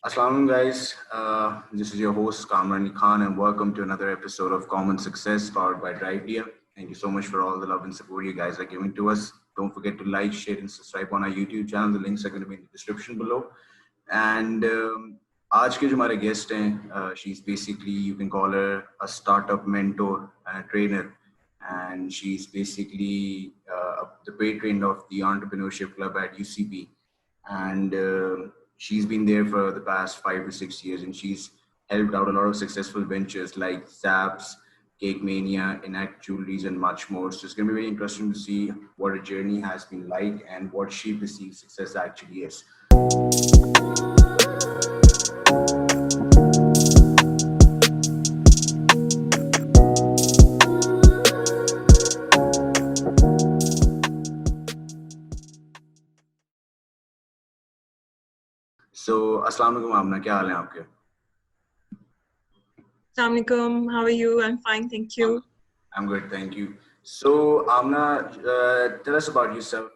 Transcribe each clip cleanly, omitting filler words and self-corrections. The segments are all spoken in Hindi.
Assalamualaikum guys, this is your host Kamran Khan and welcome to another episode of Common Success powered by DriveDia. Thank you so much for all the love and support you guys are giving to us. Don't forget to like, share and subscribe on our YouTube channel. The links are going to be in the description below. And आज के जो हमारे guest हैं, she's basically, you can call her a startup mentor and a trainer. And she's basically the patron of the Entrepreneurship Club at UCP. And she's been there for the past 5 to 6 years, and she's helped out a lot of successful ventures like Zaps, Cake Mania, Enact Jewelries, and much more. So it's going to be very interesting to see what her journey has been like and what she perceives success actually is. So, Assalamu alaikum, Amna. क्या हाल है आपके? Assalamu alaikum. How are you? I'm fine, thank you. I'm good, thank you. So, Amna, tell us about yourself.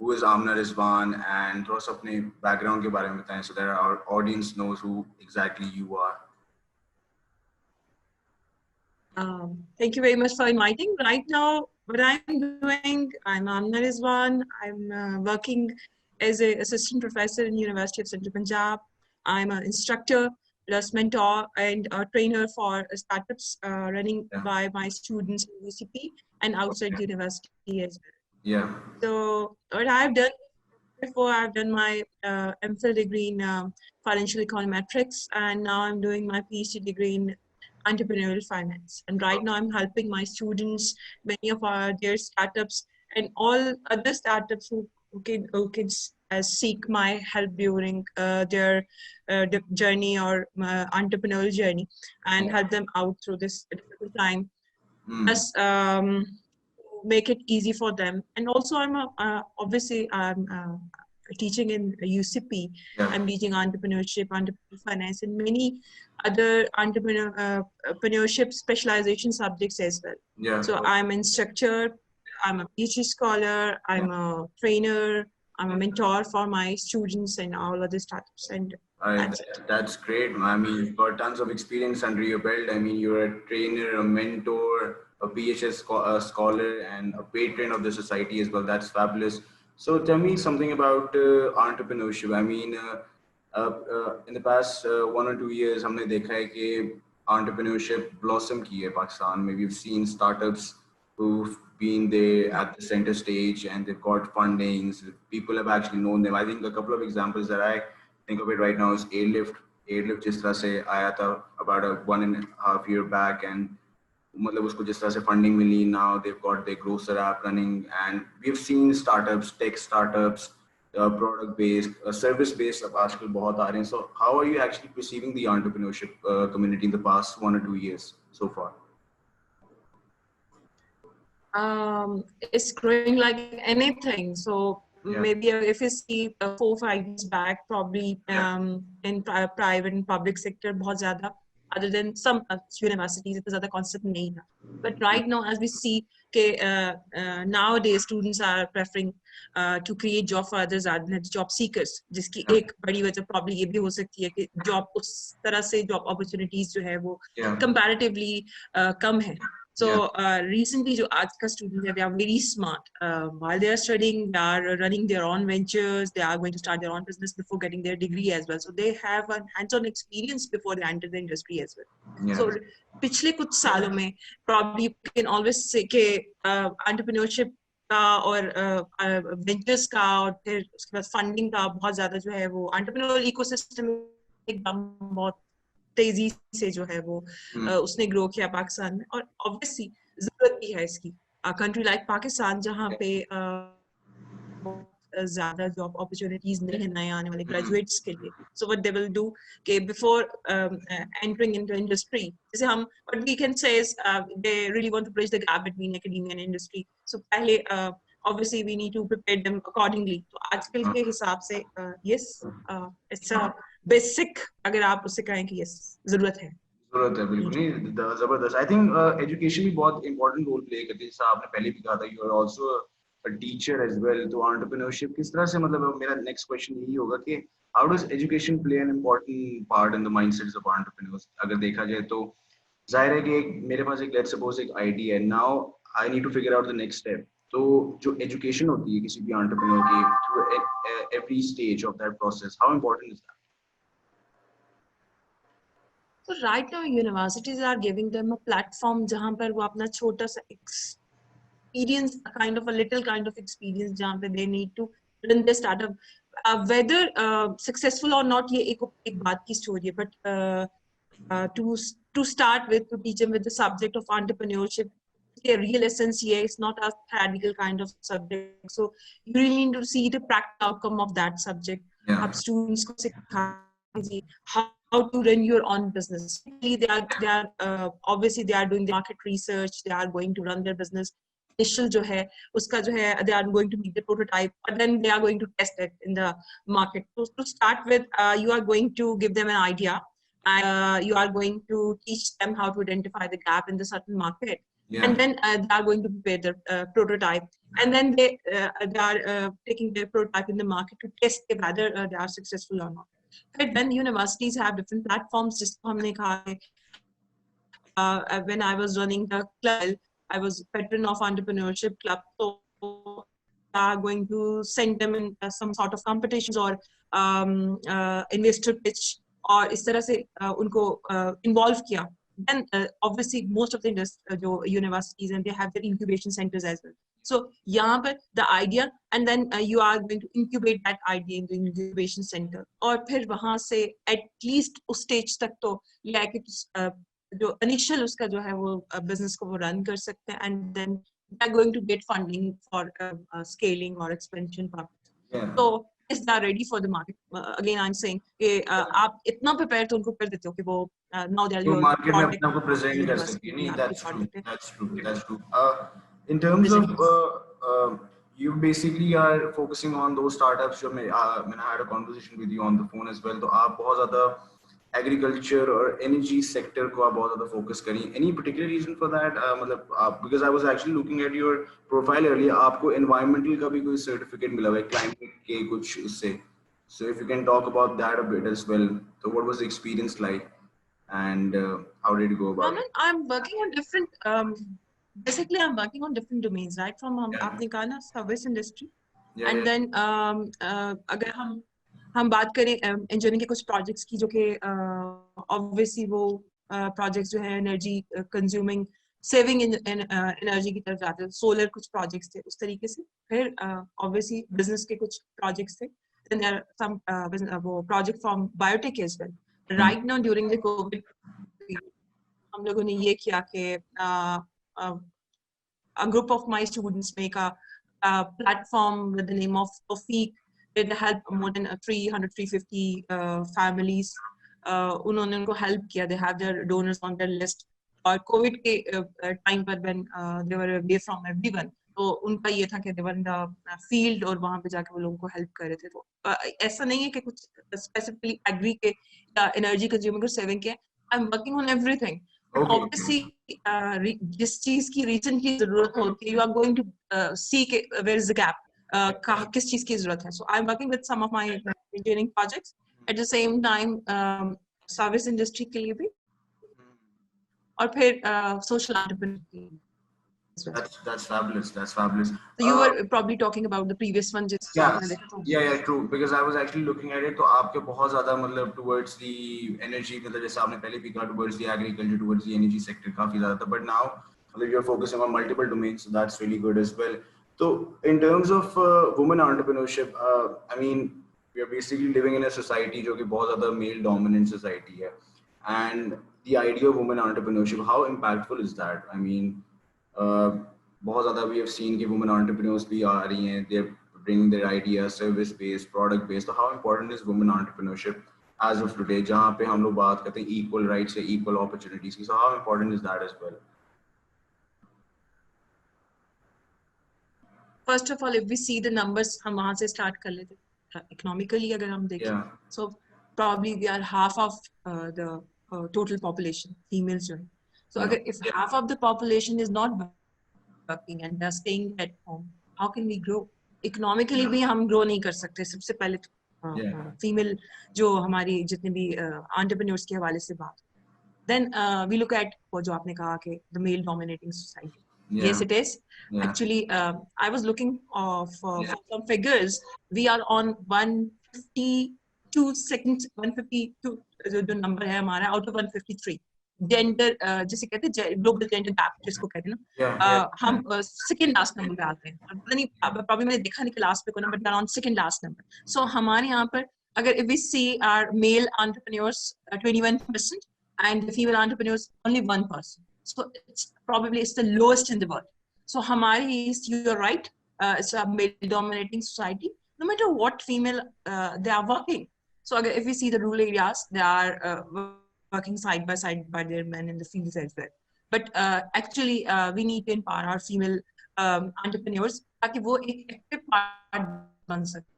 Who is Amna Rizwan, and थोड़ा सा अपने background के बारे में बताएं so that our audience knows who exactly you are. Thank you very much for inviting. Right now, what I'm doing, I'm Amna Rizwan. I'm working as an assistant professor in University of Central Punjab. I'm an instructor, plus mentor and a trainer for startups running by my students in UCP and outside university as well. Yeah. So what I've done before, I've done my MPhil degree in financial econometrics, and now I'm doing my PhD degree in entrepreneurial finance. And right now I'm helping my students, many of their startups and all other startups who can seek my help during their journey or entrepreneurial journey, and help them out through this difficult time. Plus, make it easy for them. And also I'm obviously I'm teaching in UCP. I'm teaching entrepreneurship, entrepreneurial finance, and many other entrepreneurship specialization subjects as well. So I'm an instructor, I'm a PhD scholar, I'm a trainer, I'm a mentor for my students and all other startups. And that's great. I mean, you've got tons of experience under your belt. I mean, you're a trainer, a mentor, a PhD scholar, and a patron of the society as well. That's fabulous. So tell me something about entrepreneurship. I mean, in the past 1 or 2 years, हमने देखा है कि entrepreneurship blossom की है Pakistan में. We've seen startups who've been there at the center stage and they've got fundings. People have actually known them. I think a couple of examples that I think of it right now is Airlift. Airlift जिस तरह से आया था about 1.5 years back, and मतलब उसको जिस तरह से funding milli, now they've got their grocer app running, and we've seen startups, tech startups, product based, service based अब आजकल बहुत आ रहे हैं. So how are you actually perceiving the entrepreneurship community in the past 1 or 2 years so far? It's growing like anything. So maybe if you see 4-5 years back, probably in private and public sector, बहुत ज़्यादा, other than some universities, it was other concept nahi tha. But right now, as we see, nowadays students are preferring to create job for others rather than job seekers. जिसकी एक बड़ी वजह probably ये भी हो सकती है कि job उस तरह से job opportunities जो है वो comparatively कम है. So recently, जो आज का students है, they are very smart. While they are studying, they are running their own ventures. They are going to start their own business before getting their degree as well. So they have a hands-on experience before they enter the industry as well. So पिछले कुछ सालों में probably you can always say कि entrepreneurship का और ventures का और फिर उसके बाद funding का बहुत ज़्यादा जो है वो entrepreneurial ecosystem एकदम बहुत तेजी से जो है वो उसने ग्रो किया पाकिस्तान में. और ऑब्वियसली जरूरत भी है इसकी. कंट्री लाइक पाकिस्तान जहाँ पे ज्यादा जॉब अपॉर्चुनिटीज नहीं है नए आने वाले ग्रेजुएट्स के लिए. So what they will do कि बिफोर एंटरिंग इनटू इंडस्ट्री, जैसे हम what we can say is they really want to bridge the gap between academia and industry. So पहले obviously we need to prepare them accordingly. तो आजकल के हिसाब से yes, it's a basic, अगर आप उससे कहें कि yes जरूरत है. जरूरत है बिल्कुल नहीं, जबरदस्त. आई थिंक एजुकेशन भी बहुत इंपॉर्टेंट रोल प्ले करती है. जैसा आपने पहले भी कहा था, you are also a teacher as well, तो entrepreneurship किस तरह से, मतलब मेरा next question यही होगा कि how does education play an important part in the mindsets of entrepreneurs? अगर देखा जाए तो जाहिर है कि मेरे पास एक let's suppose एक idea है, now I need to figure out the next step. तो जो education होती है किसी भी entrepreneur की through every stage of that process, how important is that? So right now universities are giving them a platform जहाँ पर वो अपना छोटा सा experience, kind of a little kind of experience जहाँ पे they need to run their startup. Whether successful or not, ये एक बात की story है, but to start with, to teach them with the subject of entrepreneurship, the real essence here is not a theoretical kind of subject. So you really need to see the practical outcome of that subject. Yeah. Ab students को सिखाएंगे how to run your own business. They are obviously they are doing the market research. They are going to run their business. Initial जो है उसका जो है they are going to make the prototype, but then they are going to test it in the market. So to start with, you are going to give them an idea. You are going to teach them how to identify the gap in the certain market, and then they are going to prepare the prototype, and then they are taking their prototype in the market to test whether they are successful or not. But then universities have different platforms. Just हमने कहा when I was running the club, I was veteran of entrepreneurship club, so are going to send them in some sort of competitions or investor pitch, और इस तरह से उनको involve किया. Then obviously most of the universities, and they have their incubation centers as well. So यहाँ पर the idea, and then you are going to incubate that idea in the incubation center, और फिर वहाँ से at least उस stage तक तो लेके जो initial उसका जो है वो business को वो run कर सकते हैं, and then they are going to get funding for scaling or expansion purpose. Yeah. So is that ready for the market? Again, I'm saying कि आप इतना prepare तो उनको कर देते हो कि वो now they are your market में product अपने आप को present कर university सके. नहीं, that's true. product है. That's true. That's true. In terms of you basically are focusing on those startups. जो मैं I had a conversation with you on the phone as well. तो आप बहुत ज़्यादा agriculture और energy sector को आप बहुत ज़्यादा focus करें. Any particular reason for that? मतलब because I was actually looking at your profile earlier. आपको environmental का भी कोई certificate मिला हुआ है, climate के कुछ उससे. So if you can talk about that a bit as well. So what was the experience like, and how did you go about it? I'm working on different. Basically, I'm working on different domains, right? From आपने कहा ना service industry, and then अगर हम बात करें engineering के कुछ projects की जो कि obviously वो projects जो है energy consuming, saving in energy की तरफ जाते हैं. Solar कुछ projects थे उस तरीके से. फिर obviously business के कुछ projects थे. Then there are some project from biotech as well. Right now during the COVID, हम लोगों ने ये किया कि a group of my students make a platform with the name of Tawfiq. It helped more than 350 families. उन्होंने उनको help किया. They have their donors on their list. और COVID के time पर when they were away from everyone, तो उनका ये था कि they were in the field और वहाँ पे जाके वो लोगों को help कर रहे थे. तो ऐसा नहीं है कि कुछ specifically agree के energy consuming को saving के. I'm working on everything. Okay. Obviously, जिस चीज की recently जरूरत होती है, you are going to see where is the gap. किस चीज की जरूरत है. So I'm working with some of my engineering projects. At the same time, service industry के लिए भी, और फिर social entrepreneurship. That's fabulous. That's fabulous. So you were probably talking about the previous one. Just yeah, true. Because I was actually looking at it. तो आपके बहुत ज़्यादा मतलब towards the energy, मतलब जैसे आपने पहले भी कहा towards the agriculture, towards the energy sector काफी ज़्यादा था. But now मतलब you're focusing on multiple domains, so that's really good as well. So in terms of women entrepreneurship, I mean, we are basically living in a society जो कि बहुत ज़्यादा male dominant society है. And the idea of women entrepreneurship, how impactful is that? I mean, बहुत ज़्यादा we have seen कि women entrepreneurs भी आ रही हैं. They're bringing their ideas, service based, product based. So how important is women entrepreneurship as of today? जहाँ पे हम लोग बात करते हैं equal rights से equal opportunities की. So how important is that as well? First of all, if we see the numbers, हम वहाँ से start कर लेते. Economically अगर हम देखें, so probably we are half of the total population, females जो है. So if half of the population is not working and they're staying at home, how can we grow? Economically भी हम grow नहीं कर सकते. सबसे पहले फीमेल जो हमारी जितने भी एंटरप्रेन्योर्स के हवाले से बात. Then we look at वो जो आपने कहा कि the male dominating society. Yes, it is. Actually, I was looking for some figures. We are on 152 seconds, 152 जो number है हमारा out of 153. Gender जिसे कहते हैं global gender gap जिसको कहते हैं ना, हम second last number पे आते हैं. पता नहीं probably मैंने देखा नहीं कि last पे कोई number, but on second last number. So हमारे यहाँ पर अगर if we see our male entrepreneurs 21%. And the female entrepreneurs only 1%. So it's the lowest in the world. So Hamari is, you're right, it's a male dominating society. No matter what female they are working. So if we see the rural areas, they are working side by side by their men in the fields as well. But actually we need to empower our female entrepreneurs ताकि वो एक active part बन सके.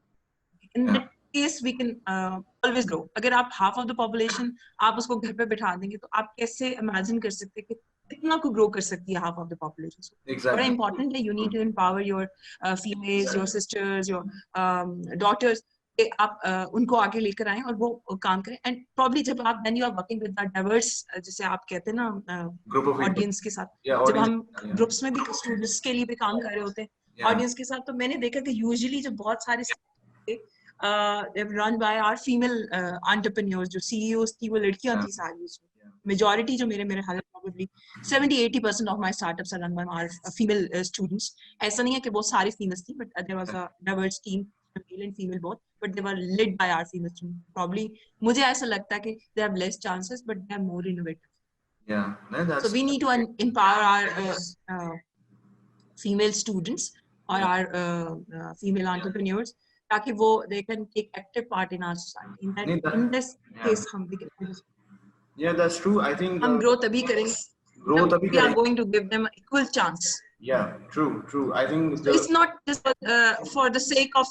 In that case we can always grow. अगर आप half of the population आप उसको घर पे बिठा देंगे तो आप कैसे imagine कर सकते हैं कि कितना को grow कर सकती है half of the population. So exactly. Very important है, you need to empower your females, your sisters, your daughters. आप उनको आगे लेकर आएं और वो काम करें. And probably जब आप then you are working with that diverse जिसे आप कहते हैं ना audience के साथ, जब हम groups में भी students के लिए भी काम कर रहे होते हैं audience के साथ, तो मैंने देखा कि usually जो बहुत सारे run by our female entrepreneurs, जो CEOs थी वो लड़कियां थी सारी उसमें. Majority जो मेरे हाल probably 70-80% of my startups are run by our female students. ऐसा नहीं है कि बहुत सारी females थी, but there was a diverse team, male and female both, but they were led by our female students. Probably मुझे ऐसा लगता है कि they have less chances, but they are more innovative. Yeah, no, that's. So we need to empower our female students or our female entrepreneurs. ताकि वो they can take active part in our society. In this case, हम भी करेंगे. Yeah, that's true. I think हम grow तभी करेंगे. We are going to give them equal chance. Yeah, true. I think so it's not just for the sake of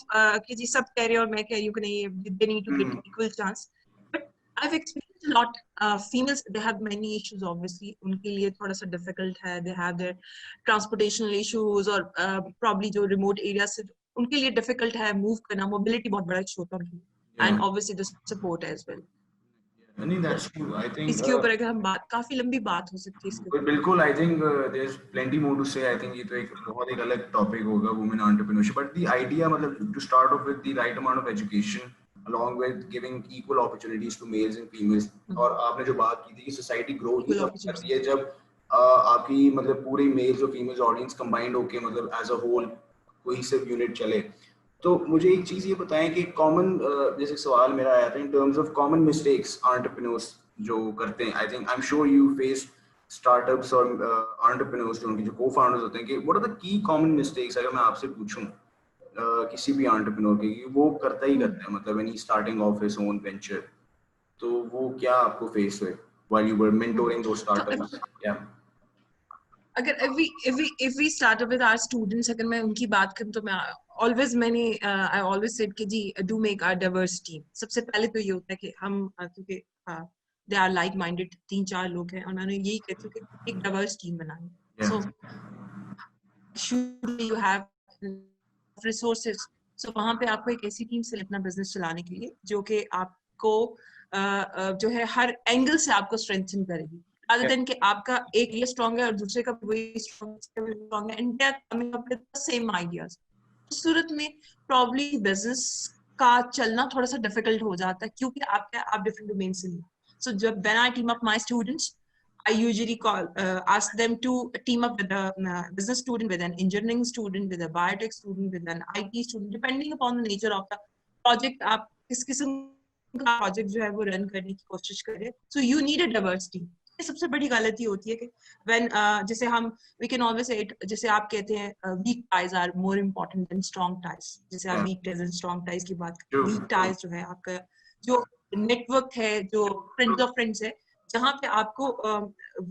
कि जी सब कह रहे और मैं कह रही हूँ कि नहीं, they need to get equal chance. But I've experienced a lot. Females, they have many issues. Obviously, उनके लिए थोड़ा सा difficult है. They have their transportational issues or probably जो remote areas से उनके लिए difficult है move करना. Mobility बहुत बड़ा issue होता है उनके लिए. And obviously the support as well. नहीं, that's true. I think इसके ऊपर अगर हम काफी लंबी बात हो सकती है इसके ऊपर. बिल्कुल. I think there's plenty more to say. I think ये तो एक बहुत अलग topic होगा women entrepreneurship. But the idea मतलब to start off with the right amount of education along with giving equal opportunities to males and females. और आपने जो बात की थी कि society grow ही तब करती है जब आपकी मतलब पूरे males और females audience combined होके मतलब as a whole cohesive unit चले. तो मुझे एक चीज ये बताएं कि कॉमन जैसे सवाल मेरा आया था in terms of common mistakes entrepreneurs जो करते हैं. I think I am sure you face startups और एंटरप्रेन्योर्स जो उनके जो को-फाउंडर्स होते हैं कि what are the key common mistakes अगर मैं आपसे पूछूं किसी भी एंटरप्रेन्योर के कि वो करता ही करते हैं मतलब when he starting of his own venture, तो वो क्या आपको फेस हुए while you were mentoring those startups? या अगर if we start with our students, अगर मैं उनकी बात करूं तो मैं I always said कि जी do make a diverse team. सबसे पहले तो ये होता है कि हम क्योंकि they are like minded 3-4 लोग हैं और मैंने यही कहती हूँ कि एक diverse team बनाएं. So should you have resources, so वहाँ पे आपको एक ऐसी टीम से अपना बिजनेस चलाने के लिए जो कि आपको जो है हर एंगल से आपको स्ट्रेंथन करेगी. Other than कि आपका एक ये स्ट्रॉन्ग है और दूसरे का वही स्ट्रॉन्ग है and they are coming up with the same ideas. सूरत में probably business का चलना थोड़ा सा difficult हो जाता है क्योंकि आप different domains से नहीं. So जब when I team up my students, I usually ask them to team up with a business student, with an engineering student, with a biotech student, with an IT student, depending upon the nature of the project. आप किस किस्म का project जो है वो run करने की कोशिश करें. So you need a diverse team. ये सबसे बड़ी गलती होती है कि when जैसे हम we can always say it, जैसे आप कहते हैं weak ties are more important than strong ties. जैसे आप weak ties and strong ties की बात करें, weak ties जो है आपका जो network है, जो friends of friends है, जहाँ पे आपको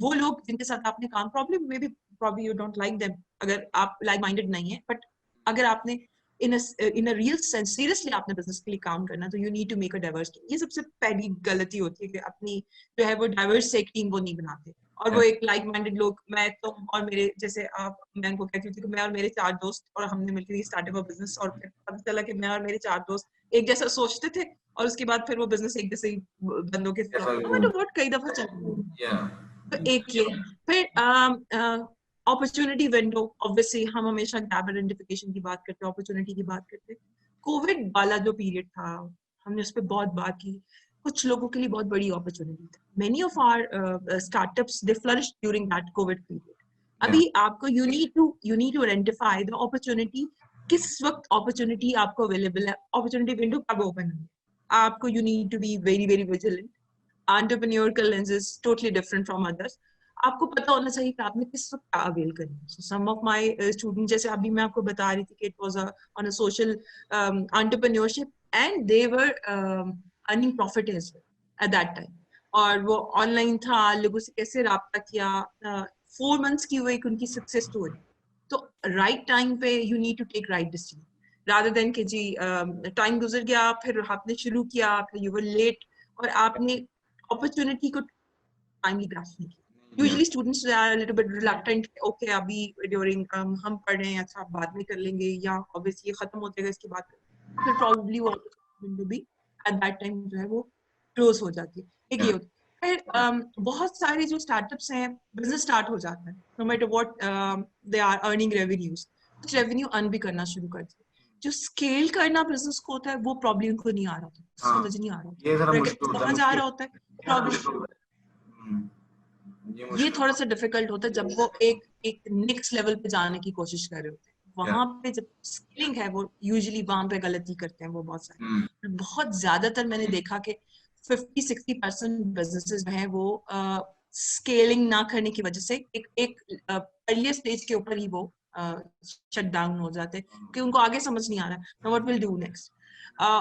वो लोग जिनके साथ आपने काम probably you don't like them अगर आप like minded नहीं है, but अगर आपने in a real sense seriously आपने business के लिए काम करना तो you need to make a diverse team. ये सबसे पहली गलती होती है कि अपनी जो है वो diverse एक team वो नहीं बनाते और वो एक लाइक माइंडेड लोग, मैं तुम और मेरे जैसे आप, मैं उनको कहती थी कि मैं और मेरे 4 दोस्त और हमने मिलकर ये स्टार्टअप हुआ बिजनेस, और फिर पता चला कि मैं और मेरे 4 दोस्त एक जैसा सोचते थे और उसके बाद फिर वो बिजनेस एक जैसे ही बंद हो के ऐसा भी नो मैटर व्हाट कई दफा चला। yeah तो एक ये फिर अपॉर्चुनिटी विंडो, ऑब्वियसली हम हमेशा गैप आइडेंटिफिकेशन की बात करते हैं, अपॉर्चुनिटी की बात करते हैं। कोविड वाला जो पीरियड था हमने उस पर बहुत बात की, कुछ लोगों के लिए बहुत बड़ी अपॉर्चुनिटी था। Many of our startups they flourished during that covid period. अभी आपको you need to identify the opportunity, किस वक्त अपॉर्चुनिटी आपको अवेलेबल है, अपॉर्चुनिटी विंडो कब ओपन है। आपको you need to be very very vigilant. entrepreneurial lens is totally different from others. आपको पता होना चाहिए कि आपने किस वक्त अवेल करना है। So some of my students, जैसे अभी मैं आपको बता रही थी कि it was on a social entrepreneurship and they were earning profit as well at that time. और वो ऑनलाइन था, लोगों से कैसे राब्ता किया, 4 months की वो एक उनकी सक्सेस स्टोरी। तो राइट टाइम पे you need to take right decision rather than कि जी टाइम गुजर गया फिर आपने शुरू किया फिर यू वर लेट और आपने अपॉर्चुनिटी को टाइमली ग्रास्प नहीं किया। Usually students are little bit reluctant, okay अभी ड्यूरिंग हम पढ़ रहे हैं, अच्छा बाद में कर लेंगे, या ऑब्वियसली ये खत्म हो जाएगा इसके बाद, फिर प्रोबेबली वो विंडो भी एट दैट टाइम जो है वो क्लोज हो जाती है। एक ये होता है। फिर बहुत सारे जो स्टार्टअप्स हैं, बिजनेस स्टार्ट हो जाता है, no matter what they are earning revenues, कुछ रेवेन्यू अर्न भी करना शुरू कर दिया। जो स्केल करना बिजनेस को होता है वो प्रॉब्लम उनको नहीं आ रहा होता, समझ नहीं आ रहा होता, ये जरा मुश्किल होता कहाँ है, जा रहा होता है प्रॉब्लम। ये थोड़ा सा डिफिकल्ट होता है जब वो एक नेक्स्ट लेवल पे जाने की कोशिश कर रहे होते हैं। वहां पे जब स्किलिंग है वो यूजुअली वहां पे गलती करते हैं वो बहुत सारे। बहुत ज्यादातर मैंने देखा कि 50-60% बिजनेसेस हैं वो स्केलिंग ना करने की वजह से एक अर्लियर स्टेज के ऊपर ही वो शट डाउन हो जाते हैं कि उनको आगे समझ नहीं आ रहा व्हाट विल डू नेक्स्ट।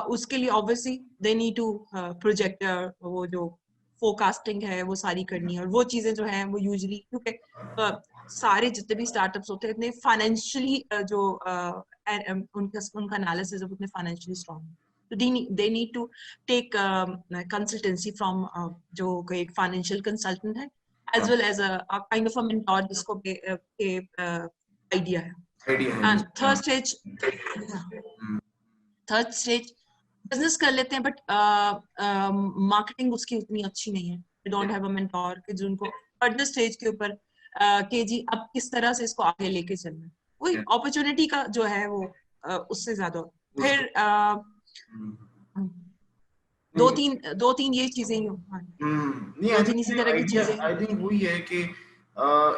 उसके लिए obviously they need to project, वो जो फोरकास्टिंग है वो सारी करनी है, और वो चीजें जो है वो यूजुअली क्योंकि सारे जितने भी स्टार्टअप्स होते हैं इतने फाइनेंशियली जो उनका एनालिसिस है उतने फाइनेंशियली स्ट्रांग, तो they need to take consultancy from जो एक फाइनेंशियल कंसल्टेंट है as well as a kind of a mentor जिसको आइडिया है। एंड थर्ड स्टेज बिजनेस कर लेते हैं बट मार्केटिंग उसकी उतनी अच्छी नहीं है, दे डोंट हैव अ मेंटोर कि जो उनको फर्दर स्टेज के ऊपर कि जी अब किस तरह से इसको आगे लेके चलना है, वही अपॉर्चुनिटी का जो है वो उससे ज्यादा। फिर दो तीन ये चीजें ही दो तीन इसी तरह की चीजें। आई थिंक वही है कि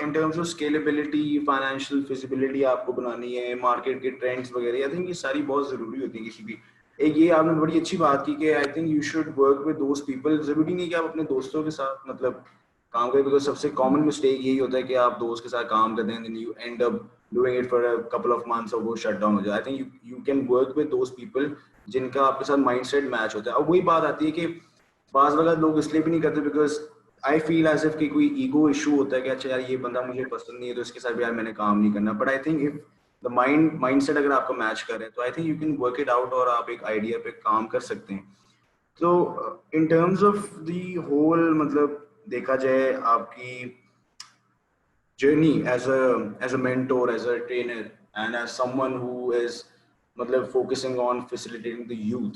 इन terms of scalability, financial feasibility आपको बनानी है, मार्केट के ट्रेंड्स वगैरह, आई थिंक ये सारी बहुत जरूरी होती है किसी भी। एक ये आपने बड़ी अच्छी बात की कि आई think you should work with those people. जरूरी नहीं कि आप अपने दोस्तों के साथ मतलब काम करें, बिकॉज सबसे कॉमन मिस्टेक यही होता है कि आप दोस्त के साथ काम करते हैं, then you end up doing it for a couple of months और वो शट डाउन हो जाए। I think you can work with those people जिनका आपके साथ माइंडसेट मैच होता है। और वही बात आती है कि बाज़ वक़्त लोग इसलिए भी नहीं करते because I feel as if कि कोई ईगो इशू होता है कि अच्छा यार ये बंदा मुझे पसंद नहीं है तो इसके साथ भी यार मैंने काम नहीं करना। But I think if the mindset अगर आपका मैच करे तो आई think you can work it out और आप एक आइडिया पे काम कर सकते हैं। तो in terms of the whole मतलब देखा जाए आपकी journey as a mentor, as a trainer and as someone who is मतलब focusing on facilitating the youth,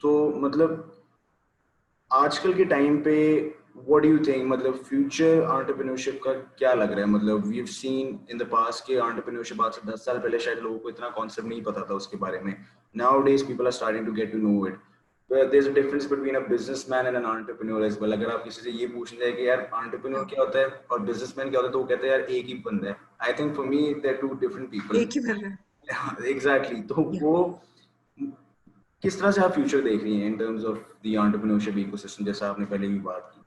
तो मतलब आजकल के टाइम पे व्हाट डू यू थिंक मतलब फ्यूचर एंटरप्रेन्योरशिप का क्या लग रहा है? मतलब we have seen in the past के एंटरप्रेन्योरशिप आज से 10 साल पहले शायद लोगों को इतना कॉन्सेप्ट नहीं पता था उसके बारे में। Nowadays people are starting to get to know it. There is a difference between a businessman and an entrepreneur as well. अगर आप किसी से ये पूछने जाए कि यार एंटरप्रेन्योर क्या होता है और बिजनेसमैन क्या होता है तो वो कहते हैं यार एक ही बंदा है। I think for me they are two different people. एक ही बंदा है। एग्जैक्टली। तो वो किस तरह से आप फ्यूचर देख रही हैं इन terms of the entrepreneurship ecosystem, जैसा आपने पहले भी बात की?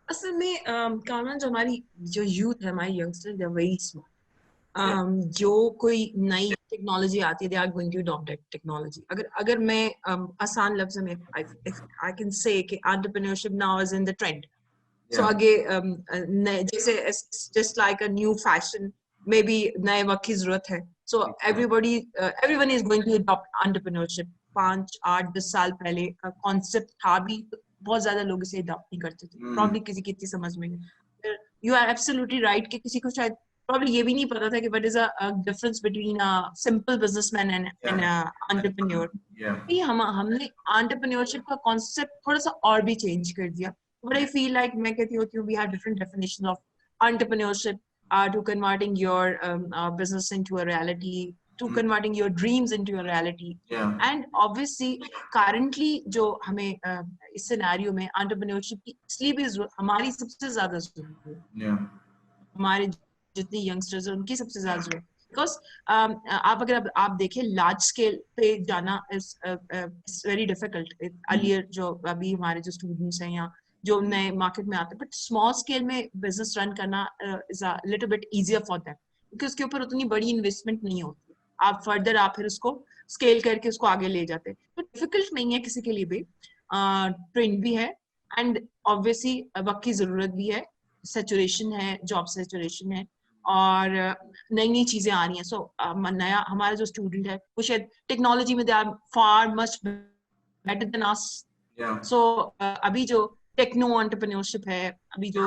असल में कामरान जो हमारी जो यूथ है, हमारी youngster, they are very smart. जो कोई नई टेक्नोलॉजी आती है they are going to adopt that technology. अगर मैं आसान लफ्ज़ में आई कैन से कि entrepreneurship now is in the trend. So आगे जैसे just like a new fashion, maybe नए वक्त की जरूरत है, so everyone is going to adopt entrepreneurship. 5, 8, 10 साल पहले कॉन्सेप्ट था भी, बहुत ज्यादा लोग इसे अडॉप्ट नहीं करते थे, प्रॉब्ली किसी की इतनी समझ में नहीं। यू आर एब्सोल्युटली राइट कि किसी को शायद प्रॉब्ली ये भी नहीं पता था कि what is a difference between a simple businessman and an entrepreneur. हमने एंटरप्रेन्योरशिप का कॉन्सेप्ट थोड़ा सा और भी चेंज कर दिया। बट आई फील लाइक मैं कहती होती हूँ we have different definition of entrepreneurship, to converting your business into a reality, to converting your dreams into a reality. And obviously currently जो हमें इस सिनेरियो में एंटरप्रेन्योरशिप की इसलिए भी हमारी सबसे ज्यादा जरूरत है, हमारे जितनी यंगस्टर्स हैं उनकी सबसे ज्यादा जरूरत है। बिकॉज आप अगर आप देखें लार्ज स्केल पे जाना इज वेरी डिफिकल्ट। अर्लियर जो अभी हमारे जो स्टूडेंट्स हैं या जो नए मार्केट में आते हैं, बट स्मॉल स्केल में बिजनेस रन करना is a little bit easier for them, क्योंकि उसके ऊपर उतनी बड़ी इन्वेस्टमेंट नहीं होती। आप फर्दर आप फिर उसको स्केल करके उसको आगे ले जाते हैं, तो डिफिकल्ट नहीं है किसी के लिए भी, ट्रेंड भी है एंड ऑब्वियसली वक्त की जरूरत भी है, सैचुरेशन है, जॉब सैचुरेशन है और नई नई चीजें आ रही हैं। सो नया हमारा जो स्टूडेंट है वो शायद टेक्नोलॉजी में they are far much better than us. So अभी जो टेक्नो एंटरप्रेन्योरशिप है, अभी जो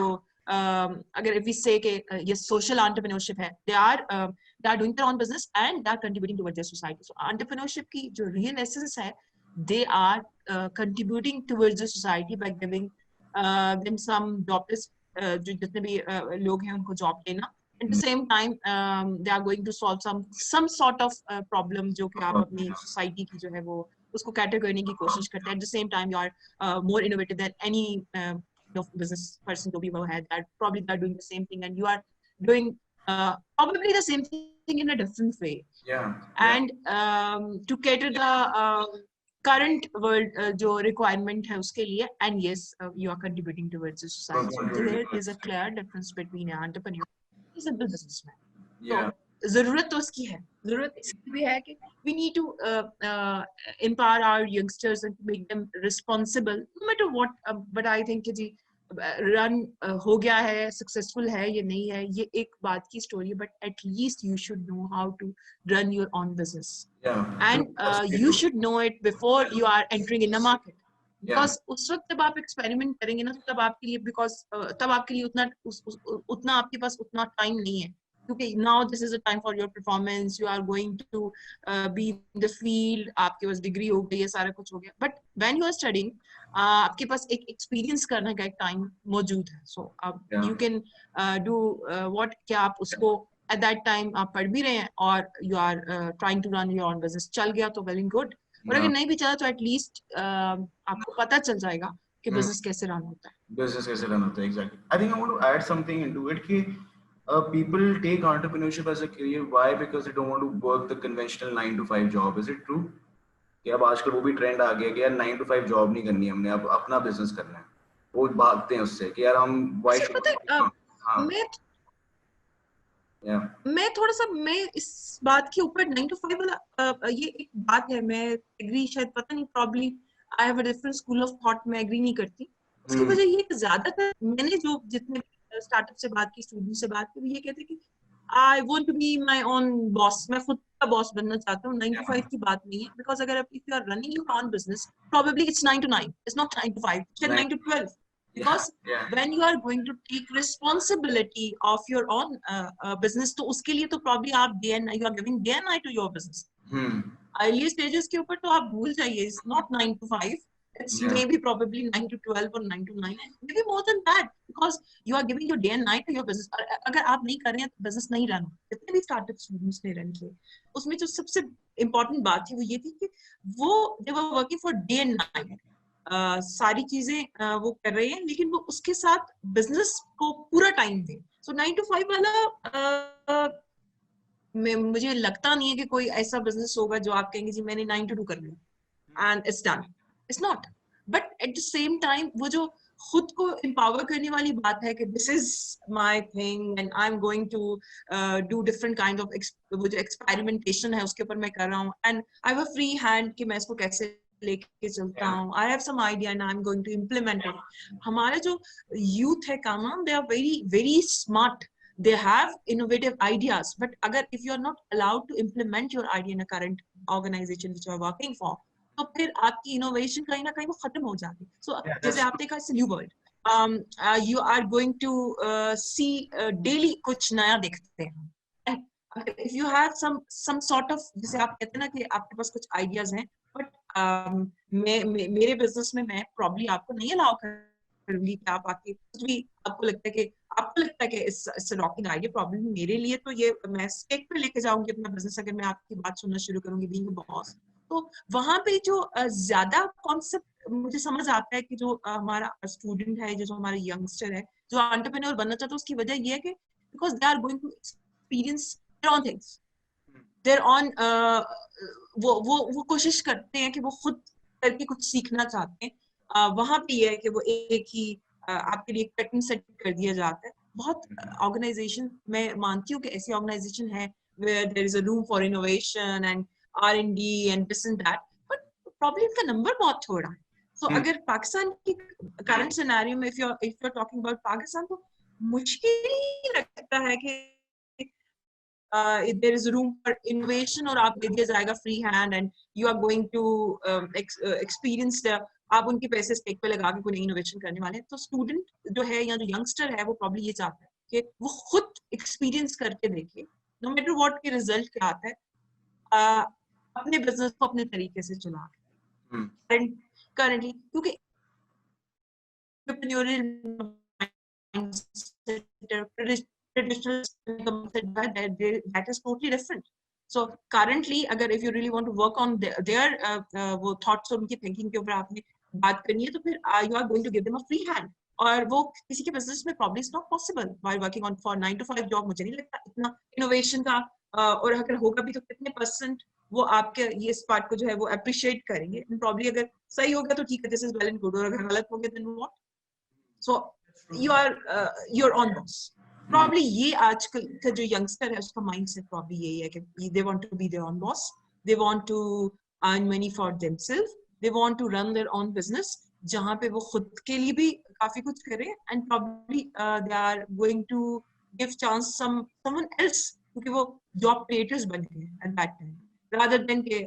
अगर इफ वी से कि ये सोशल एंटरप्रेन्योरशिप है, they are doing their own business and they are contributing towards their society. So entrepreneurship की जो रियल एसेंस है, they are contributing towards the society by giving them some jobs, जो जितने भी लोग हैं उनको जॉब देना। At the same time, they are going to solve some sort of problem जो कि आप अपनी society की जो है वो उसको cater करने की कोशिश करते हैं। At the same time, you are more innovative than any business person to be ever had. That probably they are doing the same thing, and you are doing probably the same thing in a different way. And to cater the current world जो requirement है उसके लिए, and yes, you are contributing towards the society. So there is a clear difference between an entrepreneur simple businessman. तो जरूरत तो उसकी है, जरूरत इसकी भी है कि we need to empower our youngsters and make them responsible no matter what। but I think कि जी रन हो गया है, सक्सेसफुल है ये नहीं है, ये एक बात की स्टोरी है, but at least you should know how to run your own business and you should know it before you are entering in the market। Because उस वक्त जब आप एक्सपेरिमेंट करेंगे ना, तब आपके लिए तब आपके लिए उतना आपके पास उतना टाइम नहीं है, क्योंकि now this is a time for your performance, you are going to be in the field, आपके पास डिग्री हो गई है, सारा कुछ हो गया। But when you are studying आपके पास एक एक्सपीरियंस करने का एक टाइम मौजूद है। So you can do what, क्या आप उसको एट दैट टाइम आप पढ़ भी रहे हैं और you are trying to run your own business, चल गया तो वेल एंड गुड, और अगर नहीं भी चला तो एटलीस्ट आपको पता चल जाएगा कि बिजनेस कैसे रन होता है। बिजनेस कैसे रन होता है, exactly. I think I want to add something into it कि people take entrepreneurship as a career. Why? Because they don't want to work the conventional 9 to 5 job. Is it true कि अब आजकल वो भी ट्रेंड आ गया कि यार 9 to 5 जॉब नहीं करनी है, हमने अब अपना बिजनेस करना है। वो भागते हैं उससे कि यार हम मैं थोड़ा सा मैं इस बात के ऊपर 9 to 5 वाला ये एक बात है, मैं एग्री, शायद पता नहीं, probably I have a different school of thought, मैं एग्री नहीं करती। उसकी वजह ये ज्यादातर मैंने जो जितने स्टार्टअप से बात की, स्टूडेंट से बात की, ये कहते हैं कि I want to be my own boss, मैं खुद का बॉस बनना चाहता हूँ। 9 to 5 की बात नहीं है, बिकॉज अगर if you are running your own business, probably it's 9 to 9, it's not 9 to 5, it's 9 to 12, because when you are going to take responsibility of your own business, तो उसके लिए तो probably आप you are giving day and night to your business। early stages के ऊपर तो आप भूल जाइए, it's not 9 to 5, it's maybe probably 9 to 12 or 9 to 9, maybe more than that, because you are giving your day and night to your business। अगर आप नहीं कर रहे हैं तो बिजनेस नहीं रन। जितने भी स्टार्टअप स्टूडेंट्स ने रन किए, उसमें जो सबसे इम्पोर्टेंट बात थी वो ये थी कि वो they were working for day and night, सारी चीजें वो कर रहे हैं, लेकिन वो उसके साथ बिजनेस को पूरा टाइम दें। सो 9 to 5 वाला मुझे लगता नहीं है कि कोई ऐसा बिजनेस होगा जो आप कहेंगे जी मैंने 9 to 2 कर लिया and it's done, it's not. But at the same time वो जो खुद को एम्पावर करने वाली बात है कि this is my thing and I am going to do different kind of, वो जो एक्सपेरिमेंटेशन है उसके ऊपर मैं कर रहा हूँ, and I have a free hand कि मैं इसको कैसे लेके चलता हूँ, I have some idea and I am going to implement it. हमारे जो यूथ है Kamran, they are very very smart, they have innovative ideas, but agar if you are not allowed to implement your idea in a current organization which you are working for, तो फिर आपकी इनोवेशन कहीं ना कहीं वो खत्म हो जाती है. सो जैसे that's आपने कहा it's new world, you are going to see daily कुछ नया देखते हैं. And if you have some sort of, जैसे आप कहते हैं ना कि आपके पास कुछ आइडियाज हैं, बट मेरे बिजनेस में मैं प्रॉब्ली आपको नहीं अलाउ करूंगी कि आप आके कुछ भी आपको लगता है कि इट्स रॉकिंग आइडिया. प्रॉब्लम मेरे लिए तो ये, मैं स्टेक पे लेके जाऊंगी अपना बिजनेस अगर मैं आपकी बात सुनना शुरू करूंगी बीइंग अ बॉस. तो वहां पे जो ज्यादा कॉन्सेप्ट मुझे समझ आता है कि जो हमारा स्टूडेंट है, जो हमारा यंगस्टर है, जो एंटरप्रेन्योर बनना चाहता है, उसकी वजह ये है कि because they are going to experience their own things, their own, वो कोशिश करते हैं कि वो खुद करके कुछ सीखना चाहते हैं. वहां पे ये है कि वो एक ही आपके लिए एक पैटर्न सेट कर दिया जाता है. बहुत ऑर्गेनाइजेशन, मैं मानती हूँ कि ऐसी ऑर्गेनाइजेशन है where there is a room for innovation and R&D and this and that, but probably इनका नंबर बहुत थोड़ा है. So अगर पाकिस्तान की करंट सिनेरियो में if you're talking about Pakistan, तो मुश्किल ही लगता है कि there is room for innovation और आप दे दिया जाएगा free hand and you are going to experience the, आप उनके पैसे स्टेक पे लगा के कोई नई इनोवेशन करने वाले हैं. तो स्टूडेंट जो है या जो यंगस्टर है वो प्रॉब्ली ये चाहता है कि वो खुद एक्सपीरियंस करके देखे, नो मैटर व्हाट के रिजल्ट क्या आता है, अपने बिजनेस को अपने तरीके से चला. करंटली क्योंकि traditional that is totally different. So currently अगर if you really want to work on their वो thoughts और उनकी thinking के ऊपर आपने बात करनी है, तो फिर you are going to give them a free hand. और वो किसी के बिजनेस में probably it's not possible while working on for 9 to 5 job. मुझे नहीं लगता इतना innovation का, और अगर होगा भी तो कितने % वो आपके ये इस पार्ट को जो है वो अप्रिशिएट करेंगे. प्रॉब्ली अगर सही हो गया तो ठीक है, this is well and good, और अगर गलत हो गया then what. So you're on boss. Probably ये आजकल का जो यंगस्टर है उसका माइंडसेट प्रॉब्ली यही है कि they want to be their own boss, they want to earn money for themselves, they want to run their own business जहाँ पे वो खुद के लिए भी काफी कुछ करें, and probably they are going to give chance someone else, क्योंकि वो जॉब क्रिएटर्स बन गए at that time, rather than के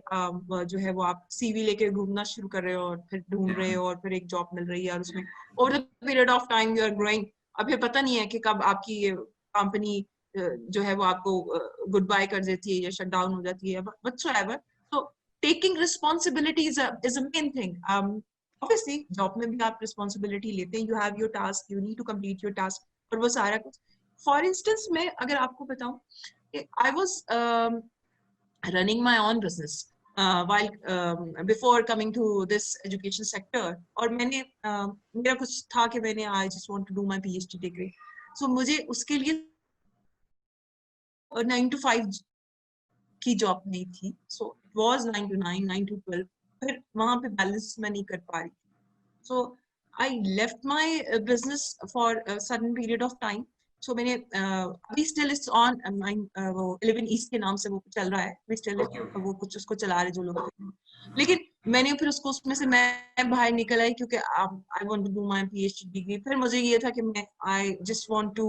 जो है वो आप सीवी लेके घूमना शुरू कर रहे हो और फिर ढूंढ रहे हो और फिर एक जॉब मिल रही है और उसमें over the period of time you are growing. अब फिर पता नहीं है कि कब आपकी कंपनी जो है वो आपको गुड बाय कर देती है या शट डाउन हो जाती है, व्हाटसोएवर. तो taking responsibility is a main thing. Obviously job में भी आप रिस्पांसिबिलिटी लेते हैं, you have your task, you need to complete your task, और वो सारा कुछ. फॉर इंस्टेंस मैं अगर आपको बताऊं कि I was running my own business while before coming to this education sector. और मैंने मेरा कुछ था कि मैंने I just want to do my PhD degree. So मुझे उसके लिए 9 to 5 की जॉब नहीं थी. So it was 9 to 9, 9 to 12. फिर वहाँ पे बैलेंस मैं नहीं कर पा रही. So I left my business for a certain period of time. So मैंने अभी still it's on वो 11 East के नाम से वो चल रहा है, we still वो कुछ उसको चला रहे जो लोग. लेकिन मैंने फिर उसमें से मैं बाहर निकल आई क्योंकि I want to do my PhD degree. फिर मुझे ये था कि मैं I just want to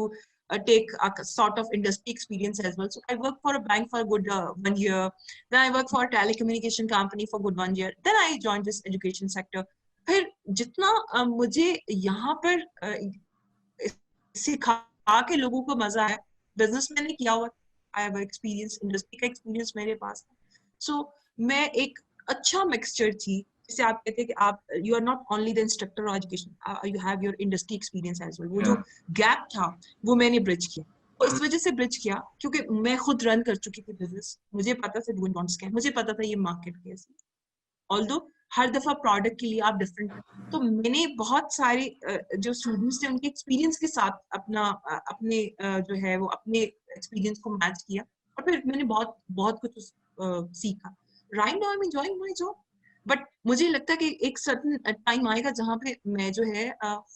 take a sort of industry experience as well. So I worked for a bank for a good 1 year. Then I worked for a telecommunication company for good 1 year. Then I joined this education sector. फिर जितना मुझे यहाँ पर सिखा के लोगों को मजा है, बिजनेस मैंने किया हुआ, आई हैव एक्सपीरियंस, इंडस्ट्री का एक्सपीरियंस मेरे पास है. सो मैं एक अच्छा मिक्सचर थी, जैसे आप कहते हैं कि आप you are not only the instructor और education, you have your industry experience as well. वो जो गैप था वो मैंने ब्रिज किया. तो इस वजह से ब्रिज किया क्योंकि मैं खुद रन कर चुकी थी बिजनेस, मुझे पता था डू एंड डोंट्स क्या, मुझे पता था ये मार्केट कैसे. ऑल्दो हर दफा प्रोडक्ट के लिए आप डिफरेंट. तो मैंने बहुत सारे जो स्टूडेंट्स थे उनके एक्सपीरियंस के साथ अपने जो है वो अपने एक्सपीरियंस को मैच किया और फिर मैंने बहुत कुछ सीखा. Right now I am enjoying my job, but मुझे लगता है कि एक सर्टेन टाइम आएगा जहाँ पे मैं जो है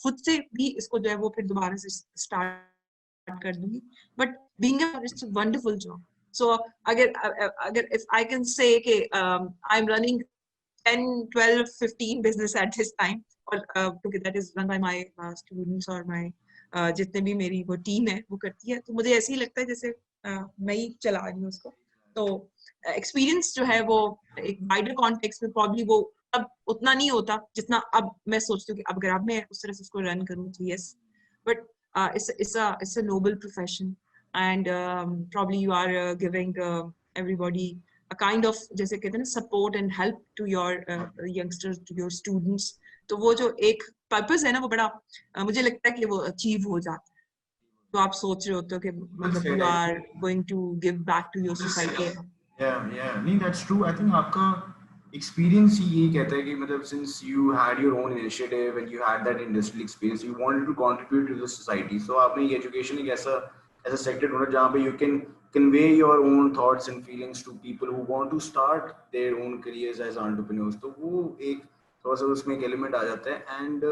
खुद से भी इसको जो है वो फिर दोबारा से स्टार्ट कर दूंगी. But being it's a wonderful job. So अगर इफ आई कैन से कि I am running 10, 12, 15 business at this time, और क्योंकि that is run by my students और my जितने भी मेरी वो टीम है वो करती है, तो मुझे ऐसे ही लगता है जैसे मैं ही चला रही हूँ उसको. तो एक्सपीरियंस जो है वो एक वाइडर कॉन्टेक्स्ट में प्रॉब्ली वो तब उतना नहीं होता जितना अब मैं सोचती हूँ कि अब अगर अब मैं उस तरह से उसको रन करूँ तो yes, but it's a noble profession and probably you are giving everybody a kind of जैसे कहते हैं ना support and help to your youngsters, to your students. तो वो जो एक पर्पस है ना वो बड़ा मुझे लगता है कि वो अचीव हो जाता है. तो आप सोच रहे होते हो कि मतलब you are going to give back to your society. नहीं, that's true. I think आपका experience ही यही कहता है कि मतलब since you had your own initiative and you had that industrial experience, you wanted to contribute to the society. So आपने ये education एक ऐसा sector ढूंढा जहाँ पे you can convey your own thoughts and feelings to people who want to start their own careers as entrepreneurs. तो वो एक थोड़ा सा उसमें एक element आ जाता है and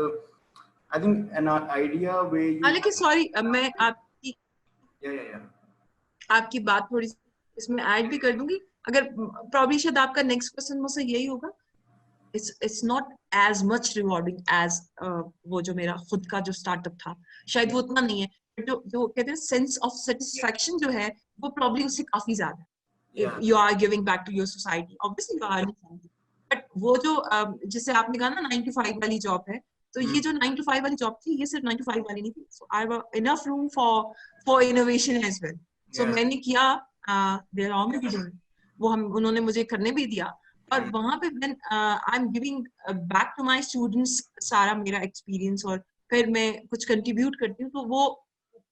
I think an idea where you. हालांकि सॉरी मैं आपकी yeah. आपकी बात थोड़ी इसमें ऐड भी कर दूंगी. अगर प्रॉब्ली शायद आपका नेक्स्ट क्वेश्चन मुझसे यही होगा. it's not as much rewarding as वो जो मेरा खुद का जो स्टार्टअप था शायद वो उतना नहीं है. जो कहते हैं सेंस ऑफ सेटिस्फैक्शन जो है वो प्रॉब्ली उससे काफी ज्यादा है. If you are giving back to your society, obviously you are earning something. But वो जो जिसे आपने कहा ना 9 to 5 वाली जॉब है, तो ये जो 9 to 5 वाली जॉब थी ये सिर्फ 9 to 5 वाली नहीं थी. So I have enough room for innovation as well. So मैंने किया they allow me to do it. वो उन्होंने मुझे करने भी दिया. और वहाँ पे when I'm giving back to my students सारा मेरा एक्सपीरियंस और फिर मैं कुछ कंट्रीब्यूट करती हूँ तो वो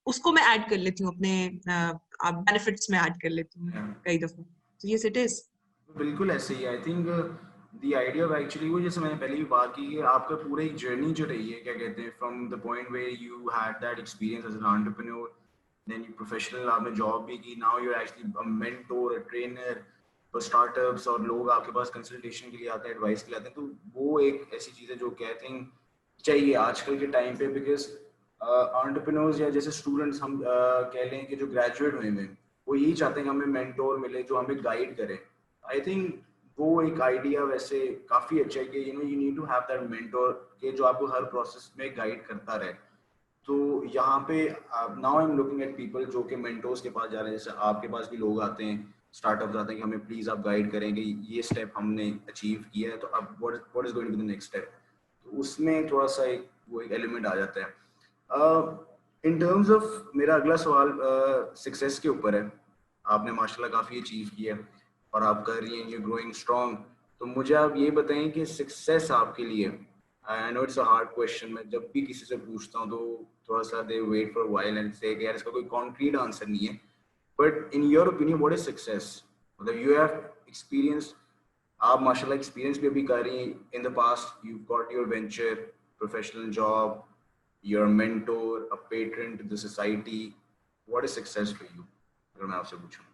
उसको मैं ऐड कर लेती हूँ अपने बेनिफिट्स में ऐड कर लेती हूँ कई दफा. तो यस इट इज बिल्कुल ऐसे ही. I think the idea of actually वो जैसे मैंने पहले भी बात की कि आपका पूरा एक जर्नी जो रही है क्या कहते हैं from the point where you had that experience as an entrepreneur, then you professional, आपने जॉब भी की, now you are actually a mentor, a trainer for startups, और लोग आपके पास कंसल्टेशन के लिए आते हैं, एडवाइस के लिए आते हैं. तो वो एक ऐसी चीज़ है जो आई थिंक चाहिए आजकल के टाइम पे, बिकॉज एंटरप्रेन्योर्स या जैसे स्टूडेंट्स हम कह लें कि जो ग्रेजुएट हुए हैं वो यही चाहते हैं कि हमें मेंटोर मिले जो हमें गाइड करे. आई थिंक वो एक आइडिया वैसे काफ़ी अच्छा है कि you need to have that mentor के जो आपको हर प्रोसेस में गाइड करता रहे. तो यहाँ पे now I am looking at people जो कि मेंटोर्स के पास जा रहे हैं. जैसे आपके पास भी लोग आते हैं, स्टार्टअप आते हैं कि हमें प्लीज़ आप गाइड करें कि ये स्टेप हमने अचीव किया है तो अब what is going to be the next step. तो उसमें थोड़ा सा एक एलिमेंट आ जाता है. इन टर्म्स ऑफ मेरा अगला सवाल सक्सेस के ऊपर है. आपने माशाल्लाह काफ़ी अचीव किया और आप कर रही हैं, यू ग्रोइंग स्ट्रॉन्ग. तो मुझे आप ये बताएं कि सक्सेस आपके लिए, I know it's a hard question, मैं जब भी किसी से पूछता हूँ तो थोड़ा सा दे वेट फॉर व्हाइल एंड से यार इसका कोई कॉन्क्रीट आंसर नहीं है, but in your opinion what is success? मतलब यू हैव एक्सपीरियंस, आप माशाल्लाह एक्सपीरियंस भी अभी कर रही हैं. इन the past you got your venture, professional job, your mentor, a patron to the society. What is success for you? अगर मैं आपसे पूछूं.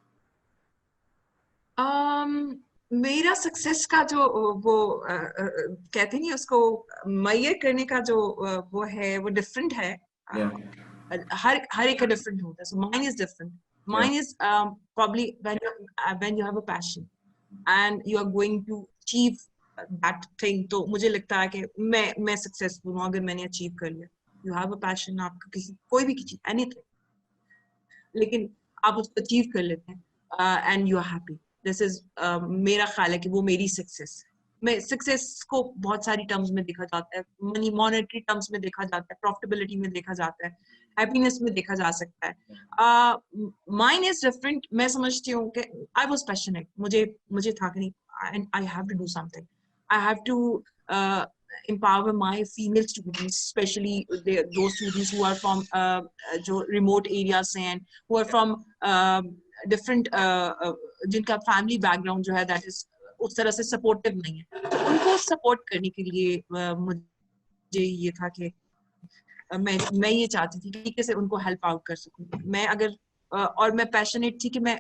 मेरा सक्सेस का जो वो कहते नहीं उसको मैयर करने का जो वो है वो डिफरेंट है. हर एक का डिफरेंट होता है. So mine is different. Mine is probably when you have a passion and you are going to achieve that thing. तो मुझे लगता है कि मैं सक्सेसफुल हूँ अगर मैंने अचीव कर लिया. You have a passion, आपका किसी कोई भी चीज anything, लेकिन आप उसको अचीव कर लेते हैं and you are happy. This is मेरा ख्याल है कि वो मेरी सक्सेस. मैं सक्सेस को बहुत सारी टर्म्स में देखा जाता है. मनी मॉनेटरी टर्म्स में देखा जाता है, प्रॉफिटेबिलिटी में देखा जाता है, हैप्पीनेस में देखा जा सकता है. Mine is different. मैं समझती हूँ कि आई वाज पैशनेट. मुझे था कि नहीं, I have to do something. I have to empower my female students, especially those students who are from जो remote areas and who are from different जिनका family background जो है that is उस तरह से supportive नहीं है. तो उनको support करने के लिए मुझे ये था कि मैं ये चाहती थी कि कैसे उनको help out कर सकूं. मैं अगर और मैं passionate थी कि मैं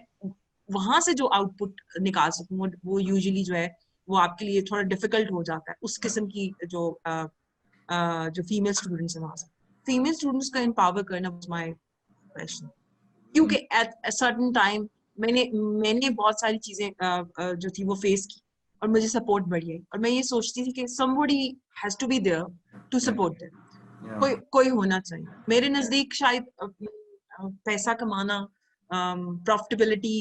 वहां से जो output निकाल सकूं वो usually जो है वो आपके लिए थोड़ा डिफिकल्ट हो जाता है. उस किस्म की जो फीमेल स्टूडेंट्स हैं वहां से फीमेल स्टूडेंट्स का एम्पावर करना वाज माय पैशन. क्योंकि एट अ सर्टेन टाइम मैंने बहुत सारी चीजें जो थी वो फेस की और मुझे सपोर्ट बढ़ी है और मैं ये सोचती थी कि somebody has to be there to support them. कोई होना चाहिए. मेरे नजदीक शायद पैसा कमाना, प्रॉफिटेबिलिटी,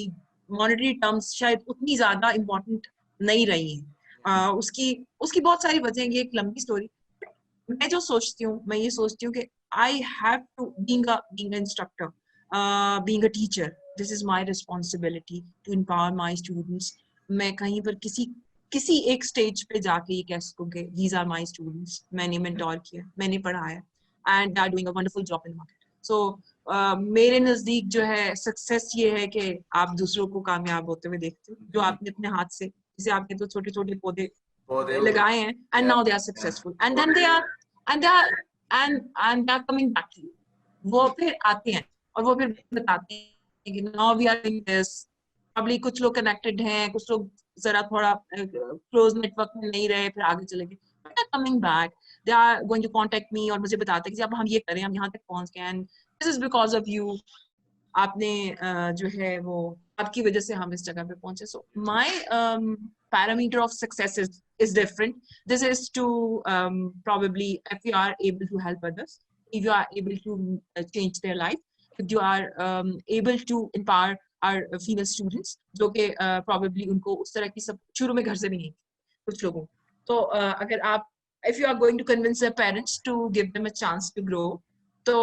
मॉनेटरी टर्म्स शायद उतनी ज्यादा इम्पोर्टेंट नहीं रही है. उसकी बहुत सारी वजह है, ये एक लंबी स्टोरी। मैं जो सोचती हूँ, मैं ये सोचती हूँ कि I have to being instructor, being a teacher, this is my responsibility to empower my students. मैं कहीं पर किसी एक स्टेज पे जाके ये कह सकूँ कि दीज आर माय स्टूडेंट्स, मैंने मेंटोर किया, मैंने पढ़ाया, and they are doing a wonderful job in market. So मेरे नजदीक जो है सक्सेस ये है कि आप दूसरों को कामयाब होते हुए देखते हो, जो आपने अपने हाथ से, जैसे आपने तो छोटे छोटे पौधे लगाए हैं, and now they are successful, and then they are and they are and they are coming back to you. वो फिर आते हैं और वो फिर बताते हैं कि now we are doing this. Probably कुछ लोग कनेक्टेड हैं, कुछ लोग जरा थोड़ा क्लोज नेटवर्क में नहीं रहे, फिर आगे चले गए, but they are coming back, they are going to contact me और मुझे बताते हैं कि अब हम ये करें, हम यहाँ तक पहुंच गए, and this is because of you. आपने जो है वो आपकी वजह से हम इस जगह पे पहुंचे। So my parameter of success is different. This is to probably if you are able to help others, if you are able to change their life, if you are able to empower our female students, जो कि probably उनको उस तरह की सब शुरू में घर से भी नहीं कुछ लोगों। तो अगर आप if you are going to convince their parents to give them a chance to grow, तो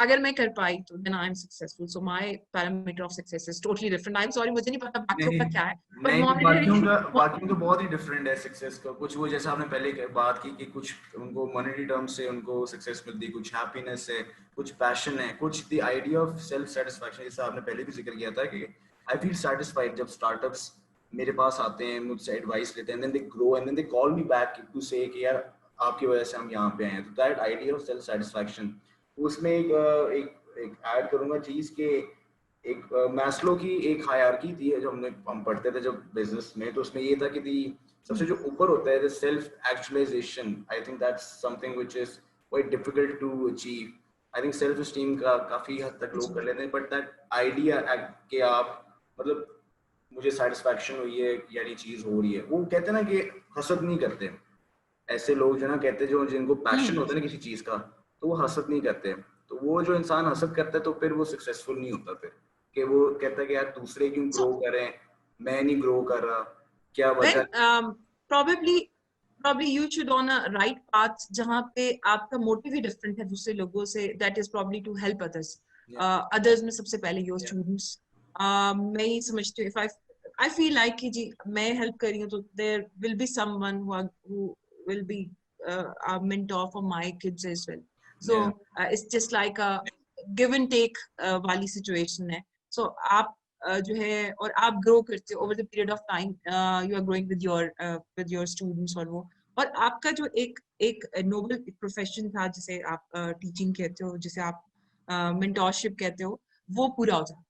अगर मैं कर पाई तो then I am successful. So my parameter of success is totally different. I'm sorry, मुझे नहीं पता बाकियों का क्या है, पर नहीं, monetary बाकियों का बहुत ही डिफरेंट है सक्सेस का। कुछ वो जैसा आपने पहले बात की कि कुछ उनको मॉनेटरी टर्म्स से उनको सक्सेस मिलती है, कुछ हैप्पीनेस है, कुछ पैशन है, कुछ the idea of self satisfaction, जैसा आपने पहले भी जिक्र किया था कि आई फील सेटिस्फाइड जब स्टार्टअप्स मेरे पास आते हैं, मुझसे एडवाइस लेते हैं, then they grow and then they call me back to say कि यार आपकी वजह से हम यहाँ पे आए हैं। तो that idea of self satisfaction, उसमें एक ऐड करूंगा चीज के, एक मैस्लो की एक हायरार्की थी जो हम पढ़ते थे जब बिजनेस में, तो उसमें ये था कि सबसे जो ऊपर होता है self actualisation. I think that's something which is quite difficult to achieve. I think self esteem का काफी हद तक लोग कर लेते हैं, बट दैट आइडिया कि आप मतलब मुझे सेटिस्फैक्शन हुई है या ये चीज हो रही है, वो कहते हैं ना कि हसद नहीं करते। ऐसे लोग जो ना कहते हैं, जो जिनको पैशन होता है ना किसी चीज का, तो वो हसद नहीं करते। तो वो जो इंसान हसद करता है तो फिर वो सक्सेसफुल नहीं होता, फिर कि वो कहता है कि यार दूसरे क्यों ग्रो कर रहे हैं, मैं नहीं ग्रो कर रहा, क्या वजह। probably you should on a right path जहाँ पे आपका मोटिव ही डिफरेंट है दूसरे लोगों से, that is probably to help others. others में सबसे पहले your students. मैं ही समझती हूँ, if I feel like कि जी मैं हेल्प कर रही हूँ तो there will be someone who will be a mentor for my kids as well. So it's just like a give and take वाली situation है। So आप जो है और आप ग्रो करते हो over the period of time, you are growing with your students, और आपका जो एक नोबल प्रोफेशन था जिसे आप टीचिंग कहते हो, जिसे आप मेंटोरशिप कहते हो, वो पूरा हो जाता है।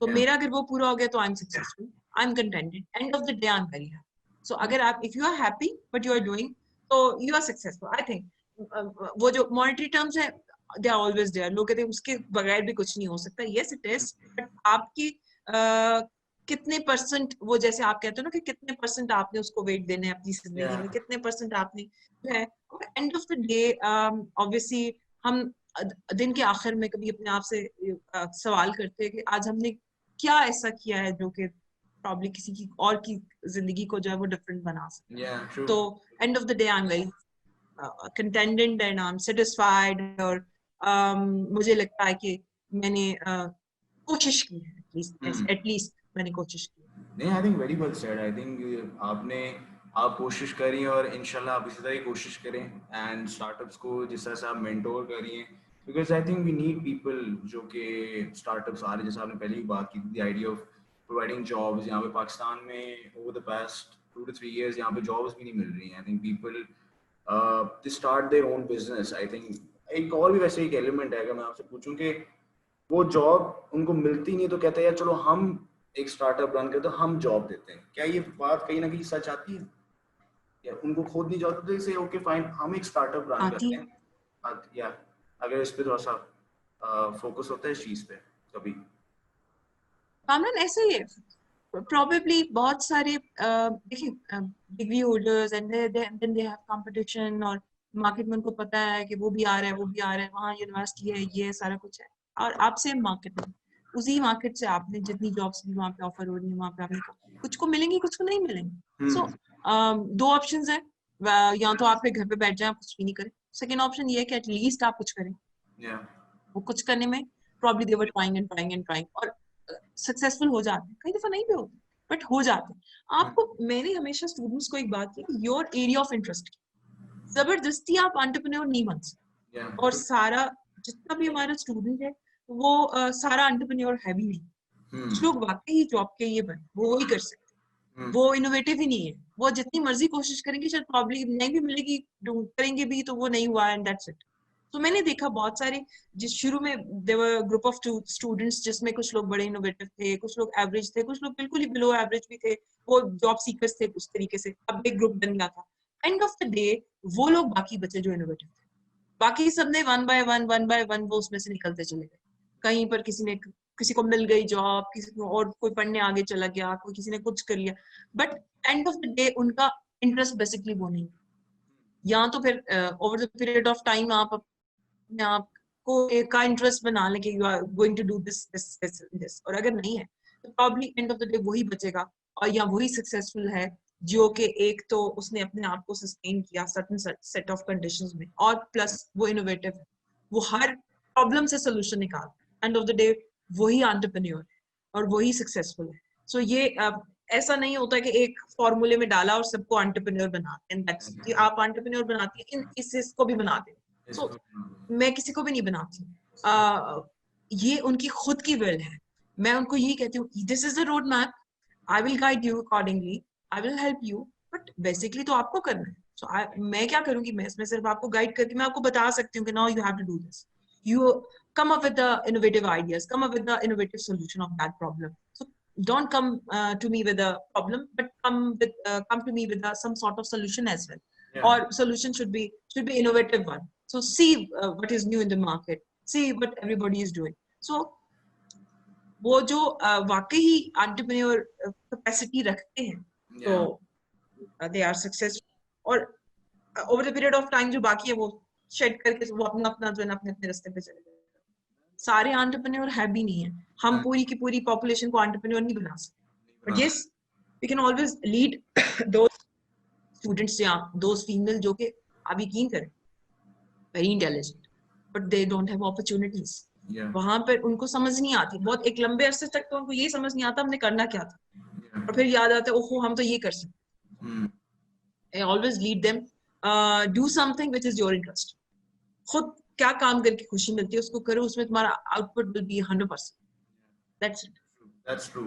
तो मेरा अगर वो पूरा हो गया तो I am successful, I am contented, end of the day I am very happy. So अगर आप if you are happy but you are doing, तो you are successful. I think वो जो मॉनेटरी टर्म्स है दे आर ऑलवेज देयर, लोग कहते हैं उसके बगैर भी कुछ नहीं हो सकता, यस इट इज, बट आपकी कितने परसेंट, वो जैसे आप कहते हो ना कि कितने परसेंट आपने उसको वेट देना है अपनी जिंदगी में, कितने परसेंट आपने जो है, and of the day obviously हम दिन के आखिर में कभी अपने आप से सवाल करते हैं कि आज हमने क्या ऐसा किया है जो कि प्रॉब्ली किसी की और की जिंदगी को जो है वो डिफरेंट बना सके। तो and of the day I am very contented and I am satisfied, और मुझे लगता है कि मैंने कोशिश की है, एटलीस्ट मैंने कोशिश की। नहीं, I think very well said. I think आप कोशिश करें और इंशाल्लाह आप इसी तरह की कोशिश करें एंड स्टार्टअप्स को जिस तरह से आप मेंटोर करिए, because I think we need people जो कि स्टार्टअप्स आ रहे, जैसे आपने पहले भी बात की थी, the idea of providing jobs. यहाँ पे पाकिस्तान में over the past 2 to 3 years यहाँ पे जॉब्स भी नहीं मिल रही हैं। I think people they start their own business. I think एक और भी वैसे एक एलिमेंट है, अगर मैं आपसे पूछूं कि वो जॉब उनको मिलती नहीं तो कहते हैं यार चलो हम एक स्टार्टअप रन करते, हम जॉब देते हैं, क्या ये बात कहीं ना कहीं सच आती है? या उनको खुद नहीं जॉब देते से ओके फाइन हम एक स्टार्टअप रन करते हैं, या अगर इस पे थोड़ा सा फोकस होता है इस चीज पे कभी? कामरान ऐसे ही है, probably बहुत सारे देखिए degree holders and then they have competition, और मार्केट में उनको पता है कि वो भी आ रहा है, वो भी आ रहा है, वहाँ यूनिवर्सिटी है, ये सारा कुछ है, और आपसे मार्केट में उसी मार्केट से आपने जितनी जॉब्स भी वहाँ पे ऑफर हो रही है, वहाँ पे आपने कुछ को मिलेंगी, कुछ को नहीं मिलेंगी। सो दो ऑप्शंस हैं, या तो आप फिर घर पे बैठ जाएं, आप कुछ भी नहीं करें. सेकेंड ऑप्शन ये है कि एटलीस्ट आप कुछ करें. वो कुछ करने में probably they were trying and trying and trying, और सक्सेसफुल हो जाते हैं. कई दफा नहीं भी होते, बट हो जाते हैं. आपको, मैंने हमेशा स्टूडेंट्स को एक बात की, योर एरिया ऑफ इंटरेस्ट, जबरदस्ती आप एंटरप्रेन्योर नहीं बन सकते. और सारा जितना भी हमारा स्टूडेंट है वो सारा एंटरप्रेन्योर है भी नहीं. कुछ लोग वाकई जॉब के ये बने, वो वही कर सकते, वो इनोवेटिव ही नहीं है. वो जितनी मर्जी कोशिश करेंगे शायद प्रॉब्ली नहीं भी मिलेगी, करेंगे भी तो वो नहीं हुआ, एंड दैट्स इट. तो मैंने देखा बहुत सारे, जिस शुरू में देयर ग्रुप ऑफ स्टूडेंट्स जिसमें कुछ लोग बड़े इनोवेटिव थे, कुछ लोग एवरेज थे, कुछ लोग बिल्कुल ही बिलो एवरेज भी थे, वो जॉब सीकर्स थे उस तरीके से. अब एक ग्रुप बन गया था. एंड ऑफ द डे वो लोग बाकी बचे जो इनोवेटिव थे. बाकी सबने वन बाय वन वो उसमें से निकलते चले गए. कहीं पर किसी को मिल गई जॉब, किसी को, और कोई पढ़ने आगे चला गया, कोई किसी ने कुछ कर लिया. But and of the day उनका इंटरेस्ट बेसिकली वो नहीं. या तो फिर over the period of time आप अपने आप को एक का इंटरेस्ट बना लें कि you are going to do this this this, और अगर नहीं है तो probably end of the day वही बचेगा, और या वही सक्सेसफुल है जो कि एक तो उसने अपने आप को सस्टेन किया सर्टेन सेट ऑफ कंडीशंस में, और प्लस वो इनोवेटिव है, वो हर प्रॉब्लम से सोल्यूशन निकाल. एंड ऑफ द डे वही एंटरप्रेन्योर है और वही सक्सेसफुल है. सो ये ऐसा नहीं होता कि एक फॉर्मूले में डाला और सबको एंटरप्रेन्योर बनाते हैं. दैट्स कि आप एंटरप्रेन्योर बनाते हैं, इसको भी बनाते हैं. सो मैं किसी को भी नहीं बनाती. ये उनकी खुद की विल है. मैं उनको यही कहती हूँ, this is the road map, I will guide you accordingly, I will help you, but basically तो आपको करना है. सो मैं क्या करूंगी, मैं इसमें सिर्फ आपको गाइड करके मैं आपको बता सकती हूँ कि now you have to do this. You come up with the innovative ideas, come up with the innovative solution of that problem. So don't come to me with a problem, but come to me with some sort of solution as well. Yeah. Or solution should be innovative one. So see what is new in the market, see what everybody is doing. So वो जो वाकई ही entrepreneur capacity रखते हैं, तो they are successful. और over the period of time जो बाकी है वो शेड करके वो अपना अपना जो है ना अपने अपने रास्ते पे चले गए. सारे एंटरप्रेन्योर है भी नहीं है. हम पूरी की पूरी पॉपुलेशन को एंटरप्रेन्योर नहीं बना सकते, but yes we can always lead those students या दोस फीमेल जो कि आप यकीन करें very intelligent, but they don't have opportunities. वहां पर उनको समझ नहीं आती. बहुत एक लंबे अरसे तक तो उनको ये समझ नहीं आता हमने करना क्या था, और फिर याद आता है ओहो हम तो ये कर सकते. I always lead them, do something which is your interest. खुद क्या काम करके खुशी मिलती है उसको करो, उसमें तुम्हारा output will be 100%. That's it. That's true.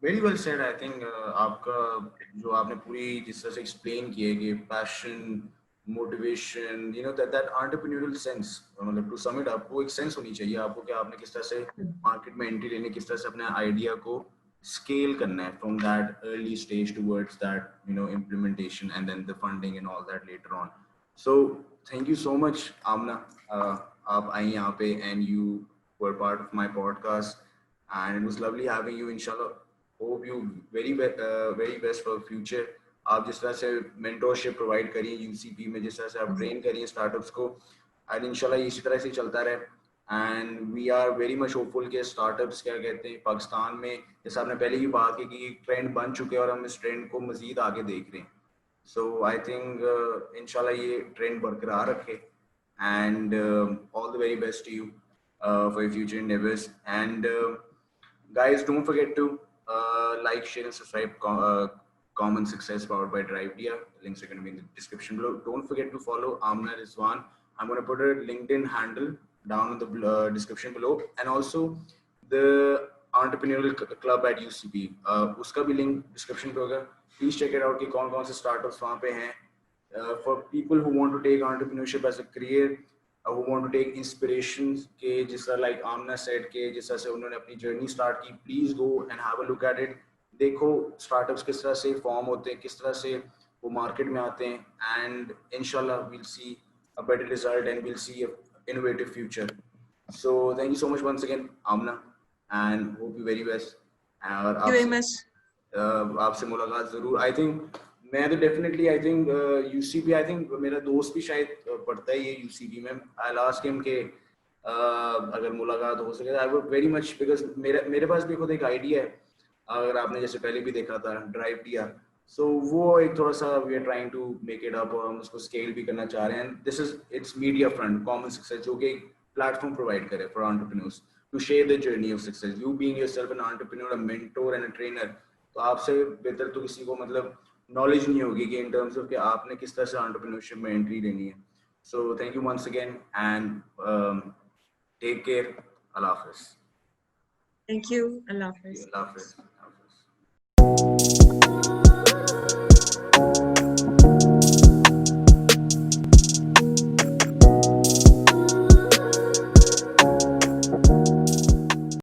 Very well said. I think आपका जो आपने पूरी जिस तरह से एक्सप्लेन किए कि passion, motivation, you know that entrepreneurial sense, मतलब टू सम इट अप वो एक सेंस होनी चाहिए आपको कि आपने किस तरह से मार्केट में एंट्री लेने, किस तरह से अपने आइडिया को scale करना है from that early stage towards that, you know, implementation and then the funding and all that later on. So thank you so much, Amna. आप आई यहाँ पे and you were part of my podcast and it was lovely having you. Inshallah, hope you very best for future. आप जिस तरह से mentorship provide करिए UCP में, जिस तरह से आप train करिए startups को, and inshallah इसी तरह से चलता रहे. And we are very much hopeful कि startups क्या कहते हैं पाकिस्तान में, जैसे आपने पहले ही बात की कि ट्रेंड बन चुके हैं और हम इस ट्रेंड को मजीद आगे देख रहे हैं. So I think इंशाल्लाह ये ट्रेंड बरकरार रखे and all the very best to you for your future endeavors. And guys, don't forget to like, share and subscribe Common Success powered by DriveDia. Links are going to be in the description below. Don't forget to follow Amna Rizwan. I'm going to put her LinkedIn handle down in the description below, and also the entrepreneurial club at UCP. उसका भी link description पे होगा. Please check it out कि कौन कौन से startups वहाँ पे हैं. For people who want to take entrepreneurship as a career, who want to take inspirations के जिस तरह like Amna said के जिस तरह से उन्होंने अपनी journey start की, please go and have a look at it. देखो startups किस तरह से form होते हैं, किस तरह से वो market में आते हैं, and inshallah we'll see a better result and we'll see a innovative future. So thank you so much once again, Amna, and hope you very best. और आपसे मुलाकात जरूर. I think मैं तो definitely I think UCP, I think मेरा दोस्त भी शायद पढ़ता ही है UCP में. I'll ask him कि अगर मुलाकात हो सके. I would very much, because मेरे पास भी खुद एक idea है. अगर आपने जैसे पहले भी देखा था DriveDia, So वो एक थोड़ा सा we are trying to make it up और हम उसको scale भी करना चाह रहे हैं. And this is it's media front, common success जो कि platform provide करे for entrepreneurs to share the journey of success. You being yourself an entrepreneur, a mentor and a trainer, तो आपसे बेहतर तो किसी को मतलब knowledge नहीं होगी कि in terms of कि आपने किस तरह से entrepreneurship में entry लेनी है. So thank you once again and take care. Allah Hafiz. Thank you. Allah Hafiz. Allah Hafiz.